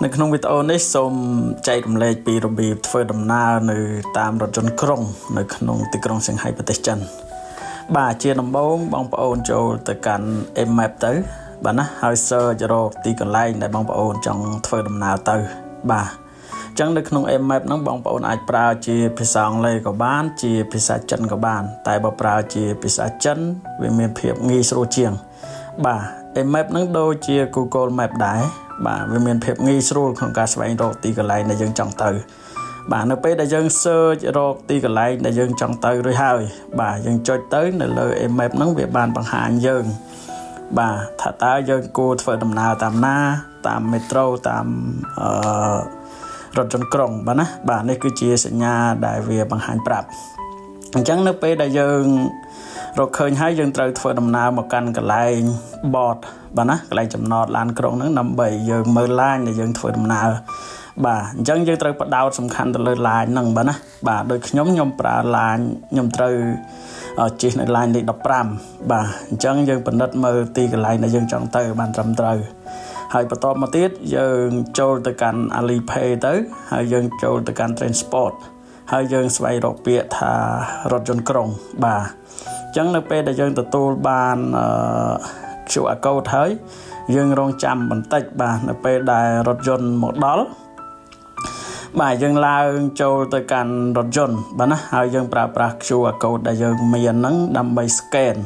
ในក្នុងវីដេអូនេះសូមចែករំលែកពីរបៀបធ្វើដំណើរនៅតាមរថយន្តក្រុងនៅក្នុងទីក្រុងសៀងហៃប្រទេសចិនបាទជាដំបូងបងប្អូនចូលទៅកាន់ M-Map ទៅបាទណាហើយ search រកទីកន្លែងដែលបងប្អូនចង់ធ្វើដំណើរទៅបាទអញ្ចឹងនៅក្នុង M-Map ហ្នឹងបងប្អូនអាចប្រើជាភាសាអង់គ្លេសក៏បានជាភាសាចិនក៏បានតែបើប្រើជាភាសាចិនវាមានភាពងាយស្រួលជាងបាទ M-Map ហ្នឹងដូចជា Google Map ដែរបាទវាមានភាពងាយស្រួលក្នុងការស្វែងរកទីកន្លែងដែលយើងចង់ទៅបាទនៅពេលដែលយើង search រកទីកន្លែងដែលយើងចង់ទៅរួចហើយបាទយើងចុចទៅនៅលើ M-Map ហ្នឹងវាបានបង្ហាញយើងបាទថាតើយើងគួរធ្វើដំណើរតាមណាតាម metro តាមរថយន្តក្រុងបាទណាបាទនេះគឺជាសញ្ញាដែលវាបង្ហាញប្រាប់អញ្ចឹងនៅពេលដែលយើងរកឃើញហើយយើងត្រូវធ្វើដំណើរមកកាន់កន្លែង board បាទណាកន្លែងចំណតឡានក្រុងហ្នឹងដើម្បីយើងមើលឡានដែលយើងធ្វើដំណើរបាទអញ្ចឹងយើងត្រូវបដោតសំខាន់ទៅលើឡានហ្នឹងបាទណាបាទដូចខ្ញុំប្រើឡានខ្ញុំត្រូវជិះនៅឡានលេខ15បាទអញ្ចឹងយើងពិនិត្យមើលទីកន្លែងដែលយើងចង់ទៅបានត្រឹមត្រូវហើយបន្តមកទៀតយើងចូលទៅកាន់ Alipay ទៅហើយយើងចូលទៅកាន់ Transport ហើយយើងស្វែងរកពាក្យថារថយន្តក្រុងបាទអញ្ចឹងនៅពេលដែលយើងទទួលបាន QR code ហើយយើងរងចាំបន្តិចបាទនៅពេលដែលរថយន្តមកដល់បាទយើងឡើងចូលទៅកាន់រថយន្តបាទណាហើយយើងប្រើប្រាស់ QR code ដែលយើងមានហ្នឹងដើម្បី scan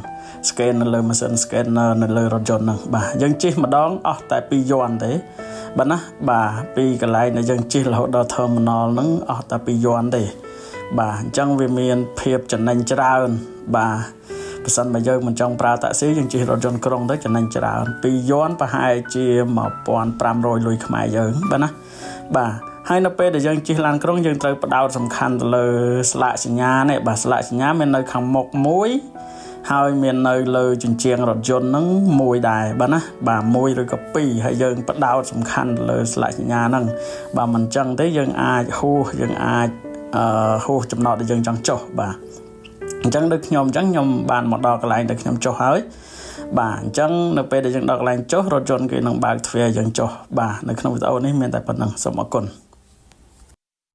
នៅលើម៉ាស៊ីន scanner នៅលើរថយន្តហ្នឹងបាទយើងជិះម្ដងអស់តែ2យន់ទេបាទណាបាទពីកន្លែងដែលយើងជិះរហូតដល់ terminal ហ្នឹងអស់តែ2យន់ទេបាទអញ្ចឹងវាមានភាពចំណេញច្រើនបាទបើសិនបើយើងមិនចង់ប្រើតាក់ស៊ីយើងជិះរថយន្តក្រុងទៅចំណេញច្រើន2យន់ប្រហែលជា 1500 លុយខ្មែរយើងបាទណាបាទហើយនៅពេលដែលយើងជិះឡានក្រុងយើងត្រូវផ្ដោតសំខាន់ទៅលើស្លាកសញ្ញានេះបាទស្លាកសញ្ញាមាននៅខាងមុខមួយហើយមាននៅលើជញ្ជាំងរថយន្តហ្នឹងមួយដែរបាទណាបាទមួយឬក៏ពីរហើយយើងផ្ដោតសំខាន់ទៅលើស្លាកសញ្ញាហ្នឹងបាទមិនអញ្ចឹងទេយើងអាចហួសចំណតដែលយើងចង់ចុះបាទអញ្ចឹងដូចខ្ញុំអញ្ចឹងខ្ញុំបានមកដល់កន្លែងដែលខ្ញុំចុះហើយបាទអញ្ចឹងនៅពេលដែលយើងដល់កន្លែងចុះរថយន្តគេនឹងបើកទ្វារយើងចុះបាទនៅក្នុងវីដេអូនេះមានតែប៉ុណ្្នឹងសូមអរគុណ